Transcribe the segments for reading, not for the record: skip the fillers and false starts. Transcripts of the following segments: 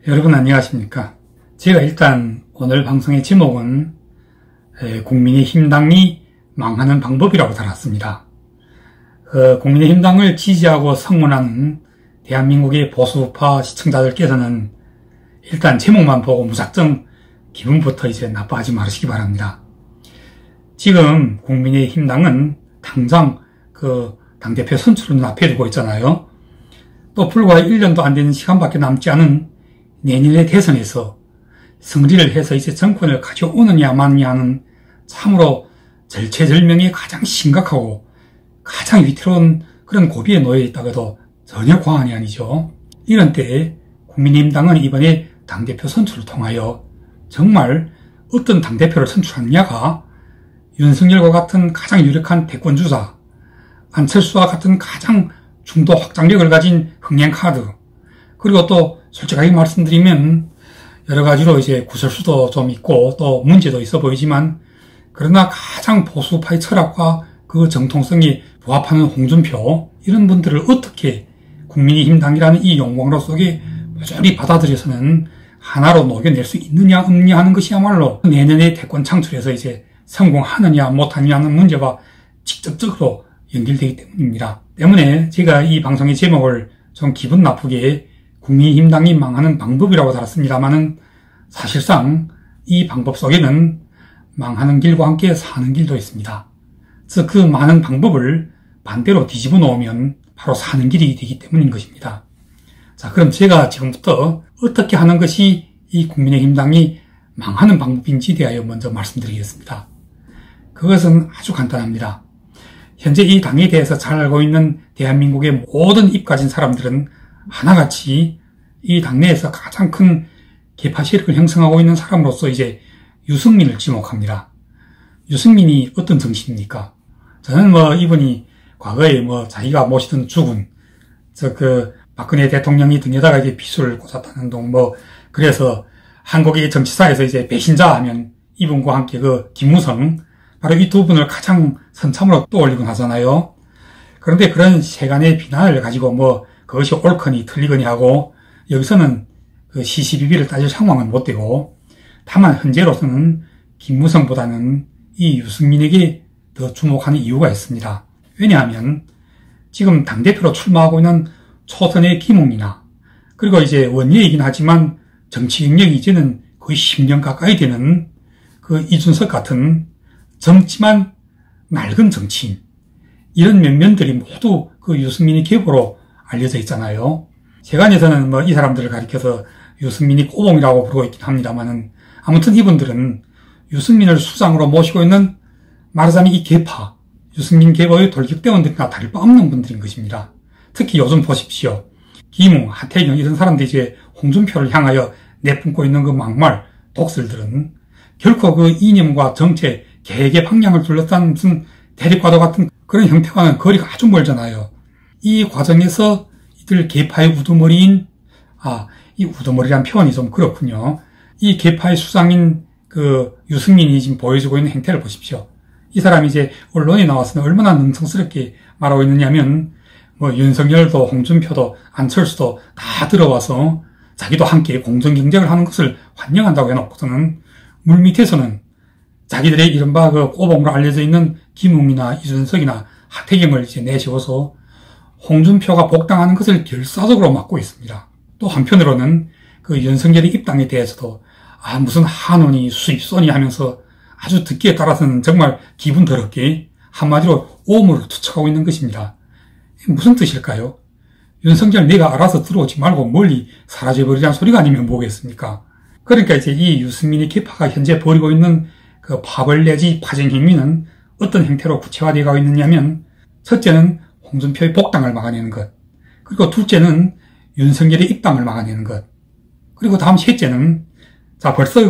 여러분 안녕하십니까? 제가 일단 오늘 방송의 제목은 국민의힘당이 망하는 방법이라고 달았습니다. 국민의힘당을 지지하고 성원하는 대한민국의 보수파 시청자들께서는 일단 제목만 보고 무작정 기분부터 이제 나빠하지 말으시기 바랍니다. 지금 국민의힘당은 당장 당대표 선출을 눈앞에 두고 있잖아요. 또 불과 1년도 안 되는 시간밖에 남지 않은 내년의 대선에서 승리를 해서 이제 정권을 가져오느냐 마느냐는 참으로 절체절명의 가장 심각하고 가장 위태로운 그런 고비에 놓여 있다고 해도 전혀 과언이 아니죠. 이런 때에 국민의힘당은 이번에 당대표 선출을 통하여 정말 어떤 당대표를 선출하느냐가 윤석열과 같은 가장 유력한 대권주자, 안철수와 같은 가장 중도 확장력을 가진 흥행카드, 그리고 또 솔직하게 말씀드리면 여러 가지로 이제 구설수도 좀 있고 또 문제도 있어 보이지만 그러나 가장 보수파의 철학과 그 정통성이 부합하는 홍준표, 이런 분들을 어떻게 국민의힘당이라는 이 용광로 속에 모조리 받아들여서는 하나로 녹여낼 수 있느냐 없느냐 하는 것이야말로 내년의 대권 창출에서 이제 성공하느냐 못하느냐는 문제와 직접적으로 연결되기 때문입니다. 때문에 제가 이 방송의 제목을 좀 기분 나쁘게 국민의힘당이 망하는 방법이라고 달았습니다만은 사실상 이 방법 속에는 망하는 길과 함께 사는 길도 있습니다. 즉 그 많은 방법을 반대로 뒤집어 놓으면 바로 사는 길이 되기 때문인 것입니다. 자, 그럼 제가 지금부터 어떻게 하는 것이 이 국민의힘당이 망하는 방법인지에 대하여 먼저 말씀드리겠습니다. 그것은 아주 간단합니다. 현재 이 당에 대해서 잘 알고 있는 대한민국의 모든 입 가진 사람들은 하나같이 이 당내에서 가장 큰 개파 세력을 형성하고 있는 사람으로서 이제 유승민을 지목합니다. 유승민이 어떤 정치입니까? 저는 이분이 과거에 자기가 모시던 죽은 박근혜 대통령이 등에다가 이제 비수를 꽂았다는 동 그래서 한국의 정치사에서 이제 배신자 하면 이분과 함께 김무성, 바로 이 두 분을 가장 선참으로 떠올리곤 하잖아요. 그런데 그런 세간의 비난을 가지고 그것이 옳거니 틀리거니 하고 여기서는 시시비비를 따질 상황은 못 되고, 다만 현재로서는 김무성보다는 이 유승민에게 더 주목하는 이유가 있습니다. 왜냐하면 지금 당대표로 출마하고 있는 초선의 김웅이나, 그리고 이제 원예이긴 하지만 정치 경력이 이제는 거의 10년 가까이 되는 이준석 같은 젊지만 낡은 정치인, 이런 면면들이 모두 유승민의 계보로 알려져 있잖아요. 세간에서는 이 사람들을 가리켜서 유승민이 꼬봉이라고 부르고 있긴 합니다만은, 아무튼 이분들은 유승민을 수장으로 모시고 있는 말하자면 이 계파, 유승민 계보의 돌격대원들이나 다를 바 없는 분들인 것입니다. 특히 요즘 보십시오. 김웅, 하태경 이런 사람들이 이제 홍준표를 향하여 내뿜고 있는 막말 독설들은 결코 이념과 정책, 계획의 방향을 둘러싼 무슨 대립과도 같은 그런 형태와는 거리가 아주 멀잖아요. 이 과정에서 이들 계파의 우두머리인, 이 우두머리란 표현이 좀 그렇군요. 이 계파의 수장인 유승민이 지금 보여주고 있는 행태를 보십시오. 이 사람이 이제 언론에 나와서는 얼마나 능청스럽게 말하고 있느냐면, 윤석열도 홍준표도 안철수도 다 들어와서 자기도 함께 공정경쟁을 하는 것을 환영한다고 해놓고서는 물밑에서는 자기들의 이른바 꼬봉으로 알려져 있는 김웅이나 이준석이나 하태경을 이제 내세워서 홍준표가 복당하는 것을 결사적으로 막고 있습니다. 또 한편으로는 윤석열의 입당에 대해서도 무슨 한원이 수입선이 하면서 아주 듣기에 따라서는 정말 기분 더럽게 한마디로 오물을 투척하고 있는 것입니다. 무슨 뜻일까요? 윤석열 내가 알아서 들어오지 말고 멀리 사라져버리자는 소리가 아니면 뭐겠습니까? 그러니까 이제 이 유승민의 계파가 현재 벌이고 있는 파벌 내지 파생 행위는 어떤 형태로 구체화되어 가고 있느냐면, 첫째는 홍준표의 복당을 막아내는 것, 그리고 둘째는 윤석열의 입당을 막아내는 것, 그리고 다음 셋째는 벌써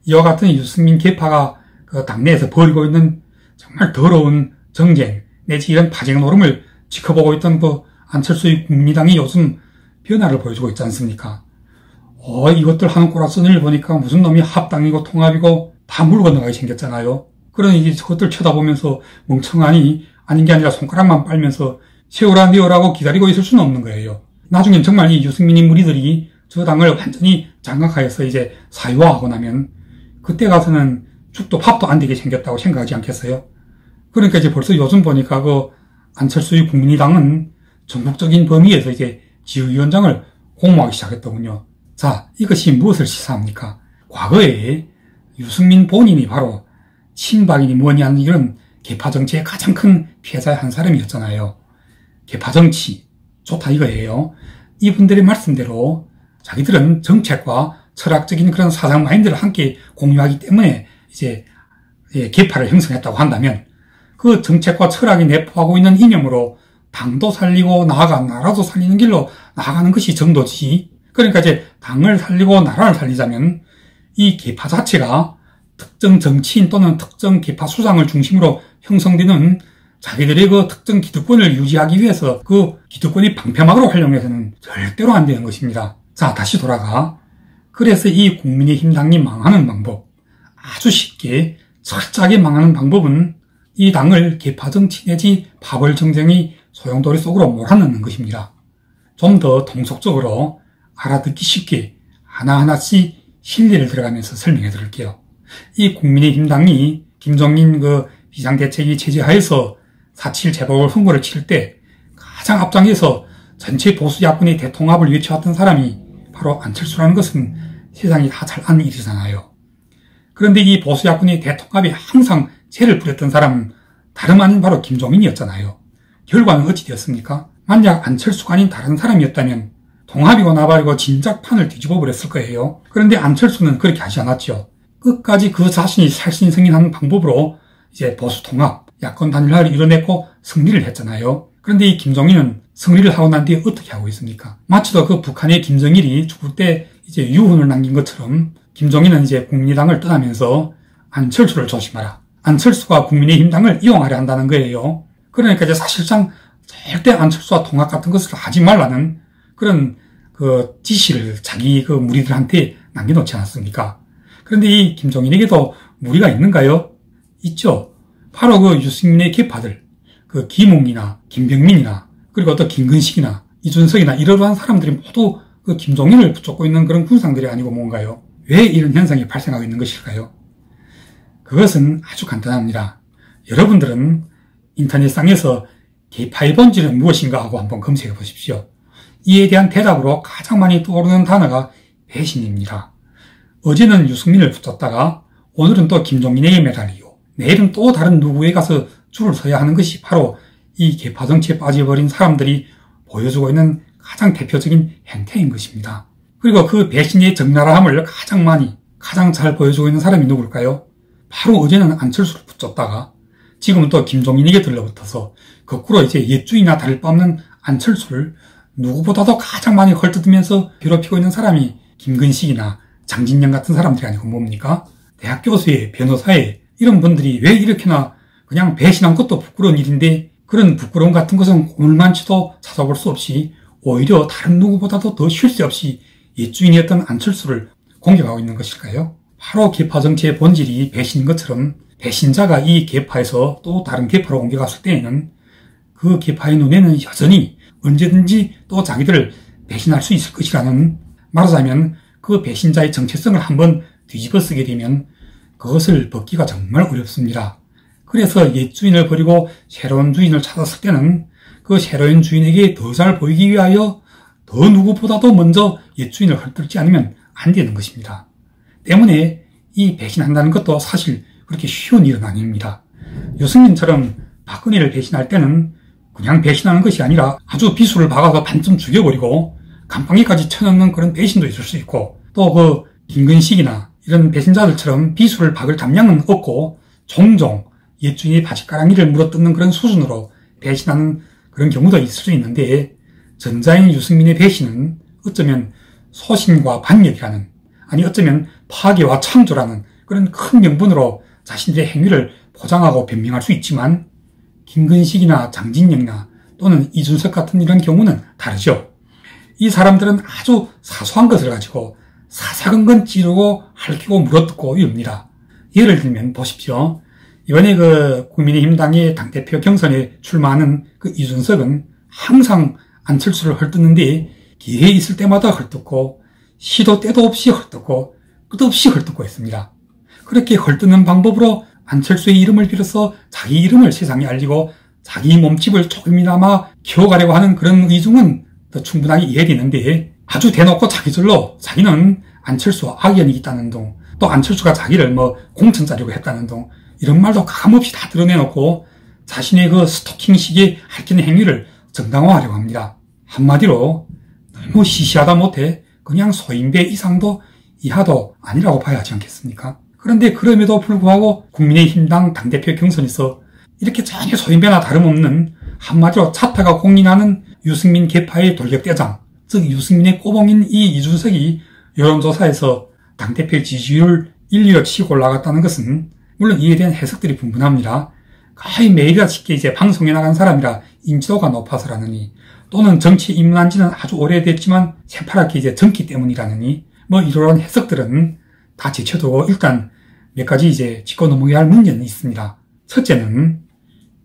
이와 같은 유승민 계파가 당내에서 벌이고 있는 정말 더러운 정쟁 내지 이런 파생 노름을 지켜보고 있던 안철수의 국민의당이 요즘 변화를 보여주고 있지 않습니까? 이것들 하는 꼬라선을 보니까 무슨 놈이 합당이고 통합이고 다 물 건너가게 생겼잖아요. 그러니 저것들 쳐다보면서 멍청하니 아닌 게 아니라 손가락만 빨면서 세우라 내어라고 기다리고 있을 수는 없는 거예요. 나중엔 정말 이 유승민의 무리들이 저 당을 완전히 장악하여서 이제 사유화하고 나면 그때 가서는 죽도 밥도 안 되게 생겼다고 생각하지 않겠어요? 그러니까 이제 벌써 요즘 보니까 그 안철수의 국민의당은 전국적인 범위에서 이제 지휘위원장을 공모하기 시작했더군요. 자, 이것이 무엇을 시사합니까? 과거에 유승민 본인이 바로 친박이니 뭐니 하는 이런 계파정치의 가장 큰 피해자의 한 사람이었잖아요. 계파정치, 좋다 이거예요. 이분들의 말씀대로 자기들은 정책과 철학적인 그런 사상 마인드를 함께 공유하기 때문에 이제 계파를 형성했다고 한다면 그 정책과 철학이 내포하고 있는 이념으로 당도 살리고 나라도 살리는 길로 나아가는 것이 정도지. 그러니까 이제 당을 살리고 나라를 살리자면 이 계파 자체가 특정 정치인 또는 특정 계파 수장을 중심으로 형성되는 자기들의 그 특정 기득권을 유지하기 위해서 그 기득권이 방패막으로 활용해서는 절대로 안 되는 것입니다. 자, 다시 돌아가. 그래서 이 국민의힘 당이 망하는 방법, 아주 쉽게 철저하게 망하는 방법은 이 당을 계파정치 내지 파벌 정쟁이 소용돌이 속으로 몰아넣는 것입니다. 좀 더 통속적으로 알아듣기 쉽게 하나하나씩 실리를 들어가면서 설명해 드릴게요. 이 국민의힘 당이 김종인 그 비상대책위 체제하에서 4.7 재보궐선거를 칠 때 가장 앞장에서 전체 보수 야권의 대통합을 외쳐왔던 사람이 바로 안철수라는 것은 세상이 다 잘 아는 일이잖아요. 그런데 이 보수 야권의 대통합에 항상 재를 뿌렸던 사람은 다름 아닌 바로 김종인이었잖아요. 결과는 어찌 되었습니까? 만약 안철수가 아닌 다른 사람이었다면 통합이고 나발이고 진작 판을 뒤집어 버렸을 거예요. 그런데 안철수는 그렇게 하지 않았죠. 끝까지 그 자신이 살신성인하는 방법으로 이제 보수 통합, 야권 단일화를 이뤄냈고 승리를 했잖아요. 그런데 이 김종인은 승리를 하고 난 뒤에 어떻게 하고 있습니까? 마치도 그 북한의 김정일이 죽을 때 이제 유언을 남긴 것처럼 김종인은 이제 국민의당을 떠나면서 안철수를 조심하라. 안철수가 국민의힘 당을 이용하려 한다는 거예요. 그러니까 이제 사실상 절대 안철수와 통합 같은 것을 하지 말라는 그런 그 지시를 자기 그 무리들한테 남겨놓지 않았습니까? 그런데 이 김종인에게도 무리가 있는가요? 있죠. 바로 그 유승민의 계파들, 그 김웅이나 김병민이나 그리고 또 김근식이나 이준석이나 이러한 사람들이 모두 그 김종인을 붙잡고 있는 그런 군상들이 아니고 뭔가요? 왜 이런 현상이 발생하고 있는 것일까요? 그것은 아주 간단합니다. 여러분들은 인터넷상에서 계파의 본질은 무엇인가 하고 한번 검색해 보십시오. 이에 대한 대답으로 가장 많이 떠오르는 단어가 배신입니다. 어제는 유승민을 붙잡다가 오늘은 또 김종인에게 매달리고 내일은 또 다른 누구에 가서 줄을 서야 하는 것이 바로 이 계파 정치에 빠져버린 사람들이 보여주고 있는 가장 대표적인 행태인 것입니다. 그리고 그 배신의 적나라함을 가장 잘 보여주고 있는 사람이 누굴까요? 바로 어제는 안철수를 붙잡다가 지금은 또 김종인에게 들러붙어서 거꾸로 이제 옛주의나 다를 바 없는 안철수를 누구보다도 가장 많이 헐뜯으면서 괴롭히고 있는 사람이 김근식이나 장진영 같은 사람들이 아니고 뭡니까? 대학 교수의, 변호사의 이런 분들이 왜 이렇게나 그냥 배신한 것도 부끄러운 일인데 그런 부끄러움 같은 것은 오늘만치도 찾아볼 수 없이 오히려 다른 누구보다도 더 쉴 새 없이 옛주인이었던 안철수를 공격하고 있는 것일까요? 바로 계파 정치의 본질이 배신인 것처럼 배신자가 이 계파에서 또 다른 계파로 옮겨갔을 때에는 그 계파의 눈에는 여전히 언제든지 또 자기들을 배신할 수 있을 것이라는, 말하자면 그 배신자의 정체성을 한번 뒤집어 쓰게 되면 그것을 벗기가 정말 어렵습니다. 그래서 옛 주인을 버리고 새로운 주인을 찾았을 때는 그 새로운 주인에게 더 잘 보이기 위하여 더 누구보다도 먼저 옛 주인을 헐뜯지 않으면 안 되는 것입니다. 때문에 이 배신한다는 것도 사실 그렇게 쉬운 일은 아닙니다. 유승민처럼 박근혜를 배신할 때는 그냥 배신하는 것이 아니라 아주 비수를 박아서 반쯤 죽여버리고 감방에까지 쳐넣는 그런 배신도 있을 수 있고, 또 그 김근식이나 이런 배신자들처럼 비수를 박을 담량은 없고 종종 옛주인의 바짓가랑이를 물어뜯는 그런 수준으로 배신하는 그런 경우도 있을 수 있는데, 전자인 유승민의 배신은 어쩌면 소신과 반역이라는, 아니 어쩌면 파괴와 창조라는 그런 큰 명분으로 자신들의 행위를 포장하고 변명할 수 있지만, 김근식이나 장진영이나 또는 이준석 같은 이런 경우는 다르죠. 이 사람들은 아주 사소한 것을 가지고 사사건건 찌르고 핥히고 물어뜯고 이럽니다. 예를 들면 보십시오. 이번에 그 국민의힘 당의 당대표 경선에 출마하는 그 이준석은 항상 안철수를 헐뜯는데 기회 있을 때마다 헐뜯고 시도 때도 없이 헐뜯고 끝없이 헐뜯고 있습니다. 그렇게 헐뜯는 방법으로 안철수의 이름을 빌어서 자기 이름을 세상에 알리고 자기 몸집을 조금이나마 키워가려고 하는 그런 의중은 더 충분하게 이해되는데, 아주 대놓고 자기절로 자기는 안철수와 악연이 있다는 둥, 또 안철수가 자기를 공천 짜려고 했다는 둥, 이런 말도 가감없이 다 드러내놓고 자신의 그 스토킹식의 핥히는 행위를 정당화하려고 합니다. 한마디로 너무 시시하다 못해 그냥 소인배 이상도 이하도 아니라고 봐야 하지 않겠습니까? 그런데 그럼에도 불구하고 국민의힘당 당대표 경선에서 이렇게 전혀 소인배나 다름없는, 한마디로 차타가 공인하는 유승민 계파의 돌격대장, 즉 유승민의 꼬봉인 이 이준석이 여론조사에서 당대표 지지율 1, 2로 치고 올라갔다는 것은 물론 이에 대한 해석들이 분분합니다. 거의 매일같이 이제 방송에 나간 사람이라 인지도가 높아서라느니, 또는 정치에 입문한 지는 아주 오래됐지만 새파랗게 이제 젊기 때문이라느니, 이런 해석들은 다 제쳐두고 일단 몇 가지 이제 짚고 넘어가야 할 문제는 있습니다. 첫째는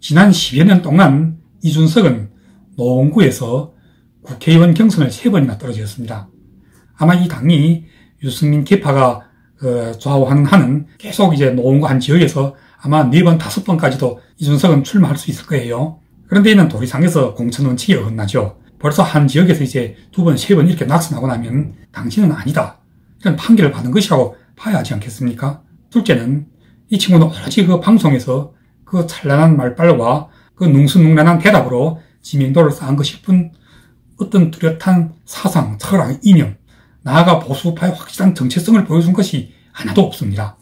지난 10여 년 동안 이준석은 노원구에서 국회의원 경선을 3번이나 떨어졌습니다. 아마 이 당이 유승민 계파가 좌우하는 한은 계속 이제 노원구 한 지역에서 아마 4번, 5번까지도 이준석은 출마할 수 있을 거예요. 그런데 이는 도리상에서 공천 원칙이 어긋나죠. 벌써 한 지역에서 이제 2번, 3번 이렇게 낙선하고 나면 당신은 아니다, 이런 판결을 받은 것이라고 봐야 하지 않겠습니까? 둘째는 이 친구는 오로지 그 방송에서 그 찬란한 말빨과 그 능수능란한 대답으로 지명도를 쌓은 것일 뿐, 어떤 뚜렷한 사상, 철학, 이념, 나아가 보수파의 확실한 정체성을 보여준 것이 하나도 없습니다.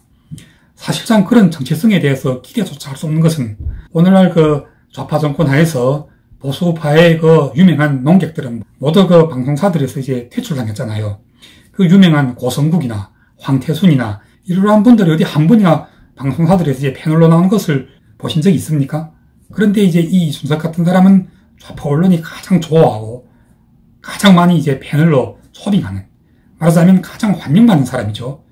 사실상 그런 정체성에 대해서 기대조차 할 수 없는 것은, 오늘날 그 좌파 정권 하에서 보수파의 그 유명한 논객들은 모두 그 방송사들에서 이제 퇴출당했잖아요. 그 유명한 고성국이나 황태순이나 이러한 분들이 어디 한 분이나 방송사들에서 이제 패널로 나오는 것을 보신 적이 있습니까? 그런데 이제 이 이준석 같은 사람은 좌파 언론이 가장 좋아하고 가장 많이 이제 패널로 초빙하는, 말하자면 가장 환영받는 사람이죠.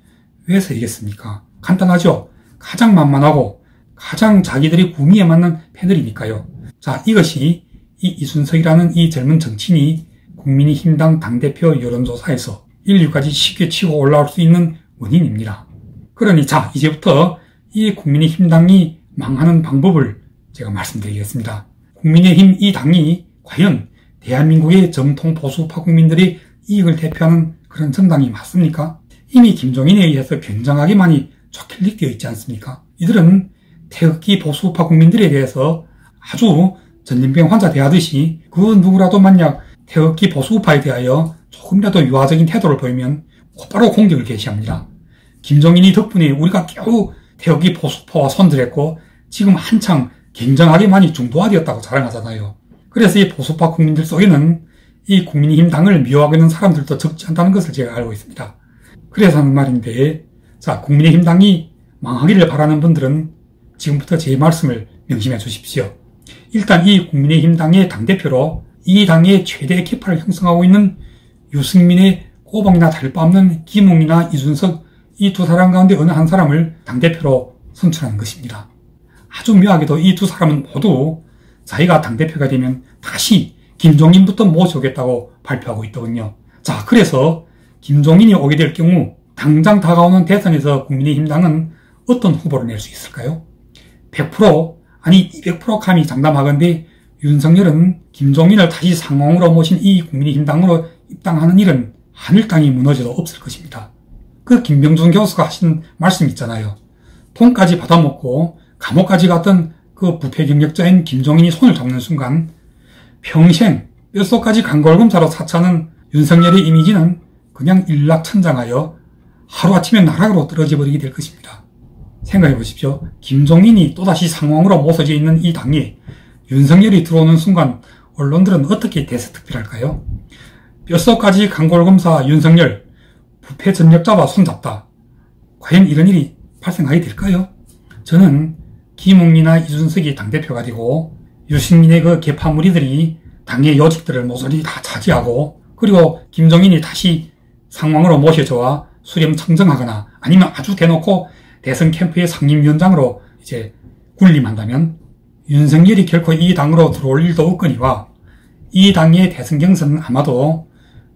왜 서이겠습니까? 간단하죠. 가장 만만하고 가장 자기들이 구미에 맞는 패널이니까요. 자, 이것이 이 이준석이라는 이 젊은 정치인이 국민의힘당 당대표 여론조사에서 1, 2까지 쉽게 치고 올라올 수 있는 원인입니다. 그러니 자, 이제부터 이 국민의힘당이 망하는 방법을 제가 말씀드리겠습니다. 국민의힘 이 당이 과연 대한민국의 정통 보수파 국민들의 이익을 대표하는 그런 정당이 맞습니까? 이미 김종인에 의해서 굉장하게 많이 좌클릭되어 있지 않습니까? 이들은 태극기 보수파 국민들에 대해서 아주 전염병 환자 대하듯이 그 누구라도 만약 태극기 보수파에 대하여 조금이라도 유화적인 태도를 보이면 곧바로 공격을 개시합니다. 김종인이 덕분에 우리가 겨우 태극기 보수파와 손들했고 지금 한창 굉장하게 많이 중도화되었다고 자랑하잖아요. 그래서 이 보수파 국민들 속에는 이 국민의힘 당을 미워하고 있는 사람들도 적지 않다는 것을 제가 알고 있습니다. 그래서 하는 말인데, 자, 국민의힘 당이 망하기를 바라는 분들은 지금부터 제 말씀을 명심해 주십시오. 일단 이 국민의힘 당의 당대표로 이 당의 최대 계파를 형성하고 있는 유승민의 꼬봉이나 다를 바 없는 김웅이나 이준석, 이 두 사람 가운데 어느 한 사람을 당대표로 선출하는 것입니다. 아주 묘하게도 이 두 사람은 모두 자기가 당대표가 되면 다시 김종인부터 모셔오겠다고 발표하고 있더군요. 자, 그래서 김종인이 오게 될 경우 당장 다가오는 대선에서 국민의힘당은 어떤 후보를 낼 수 있을까요? 100% 아니 200% 감히 장담하건대 윤석열은 김종인을 다시 상황으로 모신 이 국민의힘당으로 입당하는 일은 한일당이 무너져도 없을 것입니다. 그 김병준 교수가 하신 말씀 있잖아요. 돈까지 받아먹고 감옥까지 갔던 그 부패 경력자인 김종인이 손을 잡는 순간 평생 뼛속까지 간골검사로 사차는 윤석열의 이미지는 그냥 일락천장하여 하루아침에 나락으로 떨어져 버리게 될 것입니다. 생각해 보십시오. 김종인이 또다시 상황으로 모서져 있는 이 당에 윤석열이 들어오는 순간 언론들은 어떻게 대서특필할까요? 뼛속까지 간골검사 윤석열, 부패 전력자와 손잡다. 과연 이런 일이 발생하게 될까요? 저는 김웅이나 이준석이 당대표가 되고 유승민의 그 계파 무리들이 당의 요직들을 모조리 다 차지하고, 그리고 김종인이 다시 상황으로 모셔져와 수렴 청정하거나 아니면 아주 대놓고 대선 캠프의 상임위원장으로 이제 군림한다면 윤석열이 결코 이 당으로 들어올 일도 없거니와 이 당의 대선 경선은 아마도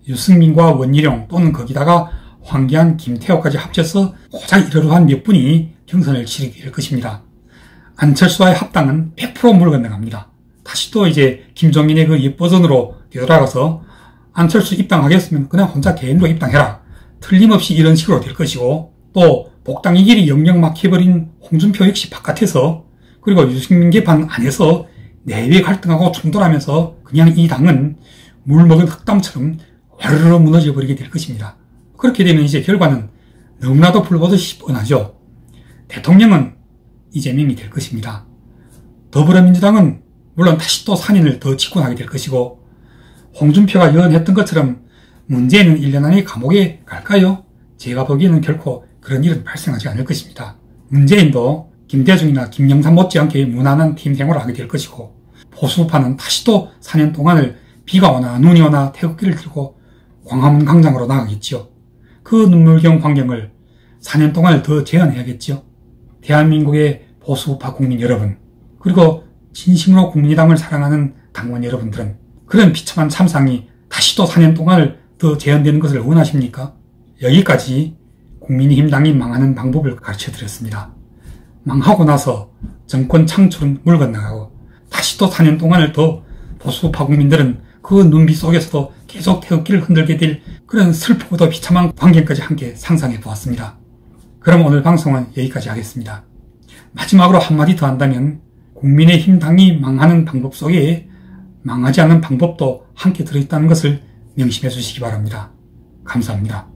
유승민과 원희룡 또는 거기다가 황교안, 김태호까지 합쳐서 고작 이러한 몇 분이 경선을 치르게 될 것입니다. 안철수와의 합당은 100% 물 건너갑니다. 다시 또 이제 김종인의 그 옛버전으로 되돌아가서 안철수 입당하겠으면 그냥 혼자 개인으로 입당해라. 틀림없이 이런 식으로 될 것이고, 또 복당의 길이 영영 막혀버린 홍준표 역시 바깥에서, 그리고 유승민 개판 안에서 내외 갈등하고 충돌하면서 그냥 이 당은 물 먹은 흑담처럼 와르르 무너져 버리게 될 것입니다. 그렇게 되면 이제 결과는 너무나도 불보듯이 뻔하죠. 대통령은 이재명이 될 것입니다. 더불어민주당은 물론 다시 또 산인을 더 집권하게 될 것이고, 홍준표가 예언했던 것처럼 문재인은 1년 안에 감옥에 갈까요? 제가 보기에는 결코 그런 일은 발생하지 않을 것입니다. 문재인도 김대중이나 김영삼 못지않게 무난한 팀 생활을 하게 될 것이고, 보수파는 다시 또 4년 동안을 비가 오나 눈이 오나 태극기를 들고 광화문광장으로 나가겠죠. 그 눈물겨운 광경을 4년 동안을 더 재현해야겠죠. 대한민국의 보수파 국민 여러분, 그리고 진심으로 국민의당을 사랑하는 당원 여러분들은 그런 비참한 참상이 다시 또 4년 동안을 더 재현되는 것을 원하십니까? 여기까지 국민의힘당이 망하는 방법을 가르쳐드렸습니다. 망하고 나서 정권 창출은 물 건너가고 다시 또 4년 동안을 더 보수파 국민들은 그 눈빛 속에서도 계속 태극기를 흔들게 될 그런 슬프고도 비참한 광경까지 함께 상상해 보았습니다. 그럼 오늘 방송은 여기까지 하겠습니다. 마지막으로 한마디 더 한다면 국민의힘 당이 망하는 방법 속에 망하지 않는 방법도 함께 들어있다는 것을 명심해 주시기 바랍니다. 감사합니다.